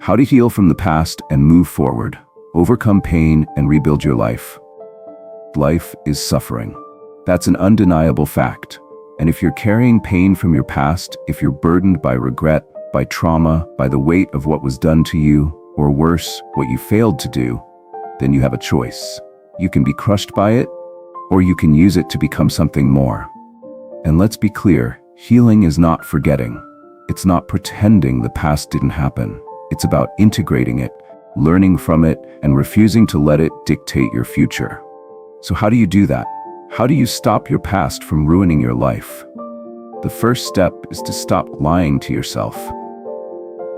How to heal from the past and move forward, overcome pain and rebuild your life. Life is suffering. That's an undeniable fact. And if you're carrying pain from your past, if you're burdened by regret, by trauma, by the weight of what was done to you, or worse, what you failed to do, then you have a choice. You can be crushed by it, or you can use it to become something more. And let's be clear, healing is not forgetting. It's not pretending the past didn't happen. It's about integrating it, learning from it, and refusing to let it dictate your future. So how do you do that? How do you stop your past from ruining your life? The first step is to stop lying to yourself.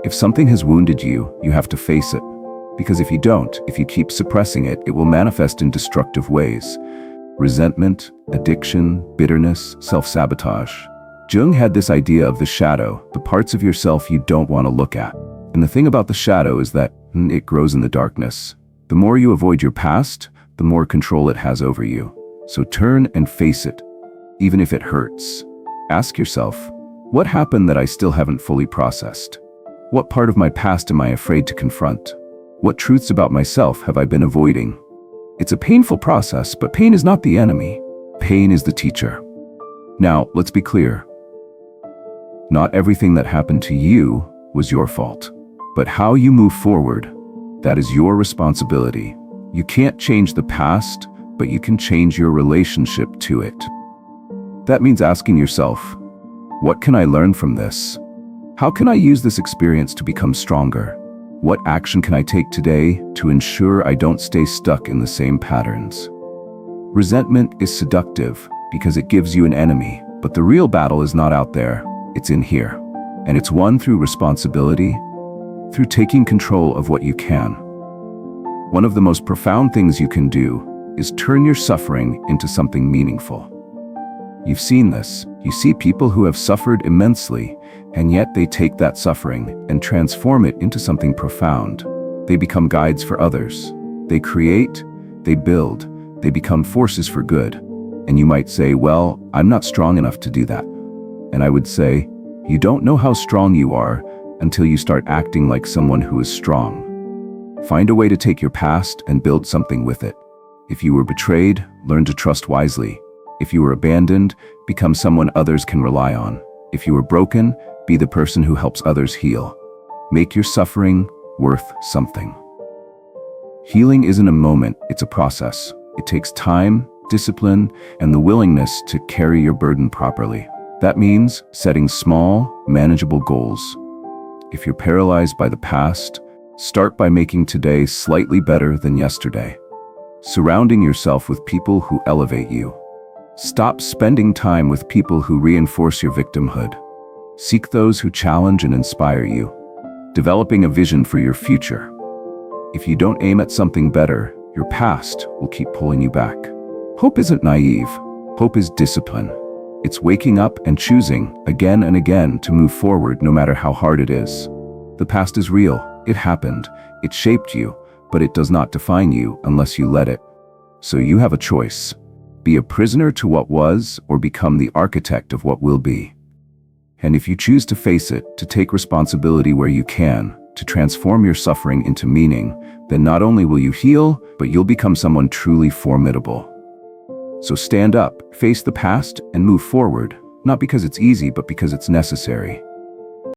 If something has wounded you, you have to face it. Because if you don't, if you keep suppressing it, it will manifest in destructive ways. Resentment, addiction, bitterness, self-sabotage. Jung had this idea of the shadow, the parts of yourself you don't want to look at. And the thing about the shadow is that it grows in the darkness. The more you avoid your past, the more control it has over you. So turn and face it, even if it hurts. Ask yourself, what happened that I still haven't fully processed? What part of my past am I afraid to confront? What truths about myself have I been avoiding? It's a painful process, but pain is not the enemy. Pain is the teacher. Now, let's be clear. Not everything that happened to you was your fault. But how you move forward, that is your responsibility. You can't change the past, but you can change your relationship to it. That means asking yourself, what can I learn from this? How can I use this experience to become stronger? What action can I take today to ensure I don't stay stuck in the same patterns? Resentment is seductive because it gives you an enemy, but the real battle is not out there, it's in here. And it's won through responsibility, through taking control of what you can. One of the most profound things you can do is turn your suffering into something meaningful. You've seen this. You see people who have suffered immensely, and yet they take that suffering and transform it into something profound. They become guides for others. They create, they build, they become forces for good. And you might say, well, I'm not strong enough to do that. And I would say, you don't know how strong you are until you start acting like someone who is strong. Find a way to take your past and build something with it. If you were betrayed, learn to trust wisely. If you were abandoned, become someone others can rely on. If you were broken, be the person who helps others heal. Make your suffering worth something. Healing isn't a moment, it's a process. It takes time, discipline, and the willingness to carry your burden properly. That means setting small, manageable goals. If you're paralyzed by the past, start by making today slightly better than yesterday. Surrounding yourself with people who elevate you. Stop spending time with people who reinforce your victimhood. Seek those who challenge and inspire you. Developing a vision for your future. If you don't aim at something better, your past will keep pulling you back. Hope isn't naive. Hope is discipline. It's waking up and choosing again and again to move forward no matter how hard it is. The past is real. It happened. It shaped you, but it does not define you unless you let it. So you have a choice. Be a prisoner to what was or become the architect of what will be. And if you choose to face it, to take responsibility where you can, to transform your suffering into meaning, then not only will you heal, but you'll become someone truly formidable. So stand up, face the past, and move forward, not because it's easy, but because it's necessary.